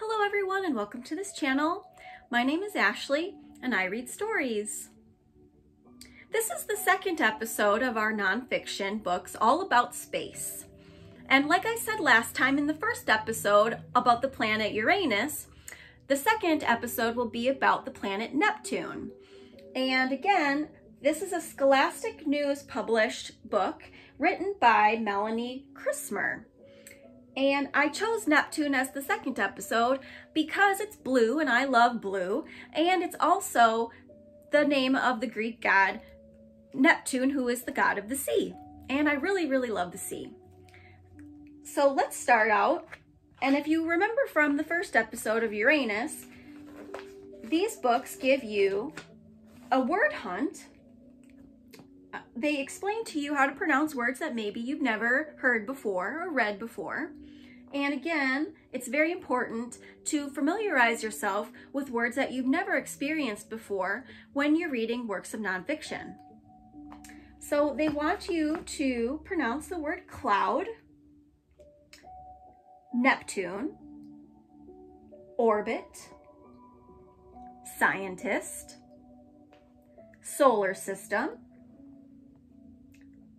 Hello everyone and welcome to this channel. My name is Ashley and I read stories. This is the second episode of our nonfiction books all about space. And like I said last time in the first episode about the planet Uranus, the second episode will be about the planet Neptune. And again, this is a Scholastic News published book written by Melanie Chrismer. And I chose Neptune as the second episode because it's blue and I love blue. And it's also the name of the Greek god Neptune, who is the god of the sea. And I really, really love the sea. So let's start out. And if you remember from the first episode of Uranus, these books give you a word hunt. They explain to you how to pronounce words that maybe you've never heard before or read before. And again, it's very important to familiarize yourself with words that you've never experienced before when you're reading works of nonfiction. So they want you to pronounce the word cloud, Neptune, orbit, scientist, solar system,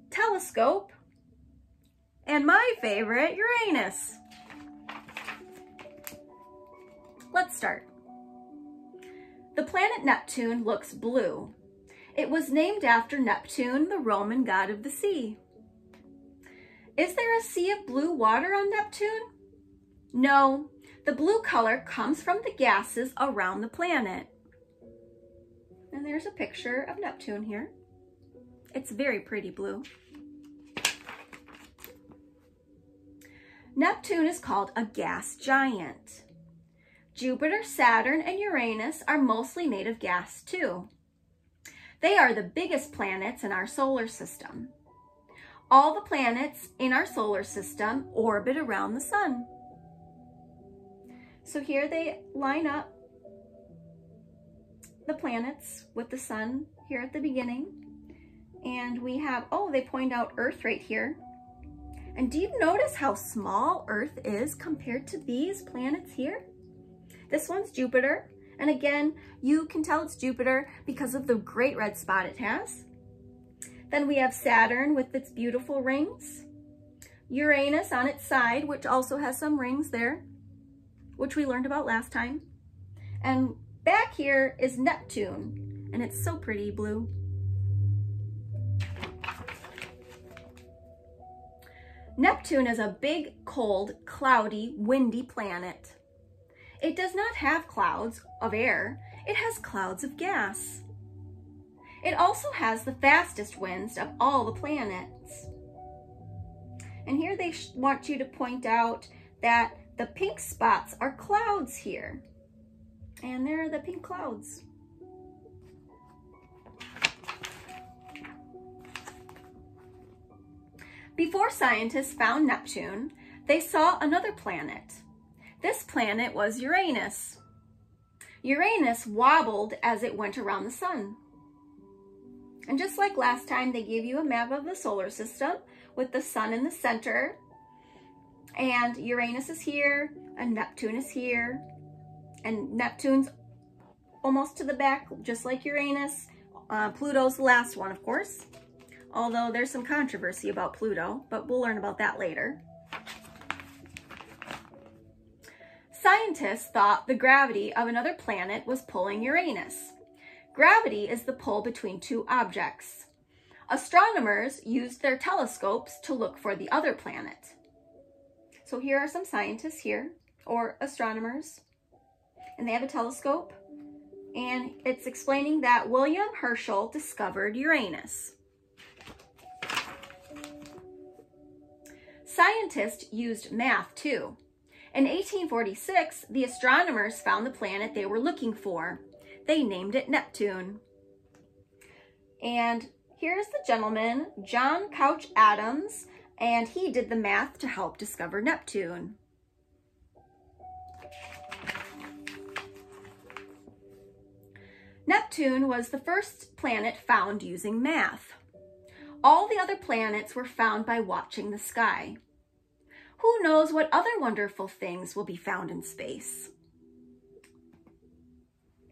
telescope, and my favorite, Uranus. Let's start. The planet Neptune looks blue. It was named after Neptune, the Roman god of the sea. Is there a sea of blue water on Neptune? No, the blue color comes from the gases around the planet. And there's a picture of Neptune here. It's very pretty blue. Neptune is called a gas giant. Jupiter, Saturn, and Uranus are mostly made of gas too. They are the biggest planets in our solar system. All the planets in our solar system orbit around the sun. So here they line up the planets with the sun here at the beginning. And we have, oh, they point out Earth right here. And do you notice how small Earth is compared to these planets here? This one's Jupiter. And again, you can tell it's Jupiter because of the great red spot it has. Then we have Saturn with its beautiful rings. Uranus on its side, which also has some rings there, which we learned about last time. And back here is Neptune, and it's so pretty blue. Neptune is a big, cold, cloudy, windy planet. It does not have clouds of air. It has clouds of gas. It also has the fastest winds of all the planets. And here they want you to point out that the pink spots are clouds here. And there are the pink clouds. Before scientists found Neptune, they saw another planet. This planet was Uranus. Uranus wobbled as it went around the sun. And just like last time, they gave you a map of the solar system with the sun in the center. And Uranus is here, and Neptune is here. And Neptune's almost to the back, just like Uranus. Pluto's the last one, of course. Although there's some controversy about Pluto, but we'll learn about that later. Scientists thought the gravity of another planet was pulling Uranus. Gravity is the pull between two objects. Astronomers used their telescopes to look for the other planet. So here are some scientists here, or astronomers, and they have a telescope, and it's explaining that William Herschel discovered Uranus. Scientists used math too. In 1846, the astronomers found the planet they were looking for. They named it Neptune. And here's the gentleman, John Couch Adams, and he did the math to help discover Neptune. Neptune was the first planet found using math. All the other planets were found by watching the sky. who knows what other wonderful things will be found in space?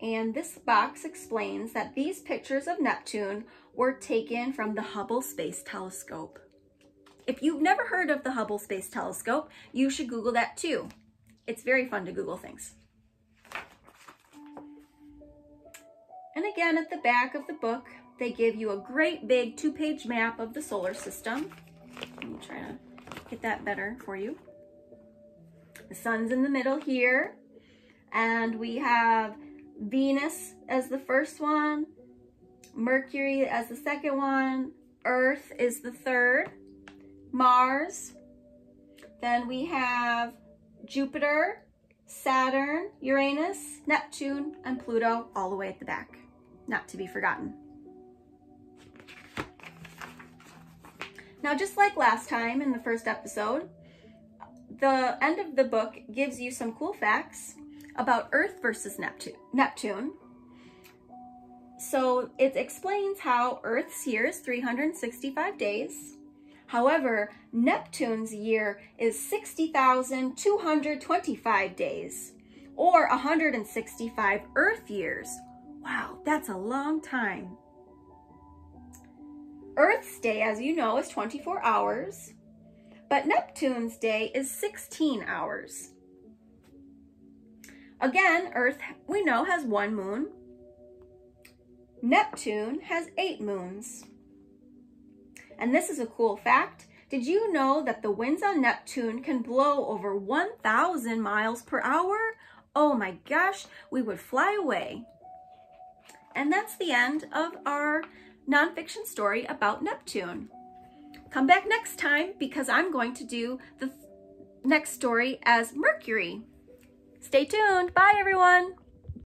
And this box explains that these pictures of Neptune were taken from the Hubble Space Telescope. If you've never heard of the Hubble Space Telescope, you should Google that too. It's very fun to Google things. And again, at the back of the book, they give you a great big 2-page map of the solar system. Let me try to get that better for you. The sun's in the middle here, and we have Venus as the first one, Mercury as the second one, Earth is the third, Mars, then we have Jupiter, Saturn, Uranus, Neptune, and Pluto all the way at the back, not to be forgotten. Now, just like last time in the first episode, the end of the book gives you some cool facts about Earth versus Neptune. So it explains how Earth's year is 365 days. However, Neptune's year is 60,225 days, or 165 Earth years. Wow, that's a long time. Earth's day, as you know, is 24 hours, but Neptune's day is 16 hours. Again, Earth, we know, has 1 moon. Neptune has 8 moons. And this is a cool fact. Did you know that the winds on Neptune can blow over 1,000 miles per hour? Oh my gosh, we would fly away. And that's the end of our nonfiction story about Neptune. Come back next time because I'm going to do the next story as Mercury. Stay tuned. Bye, everyone.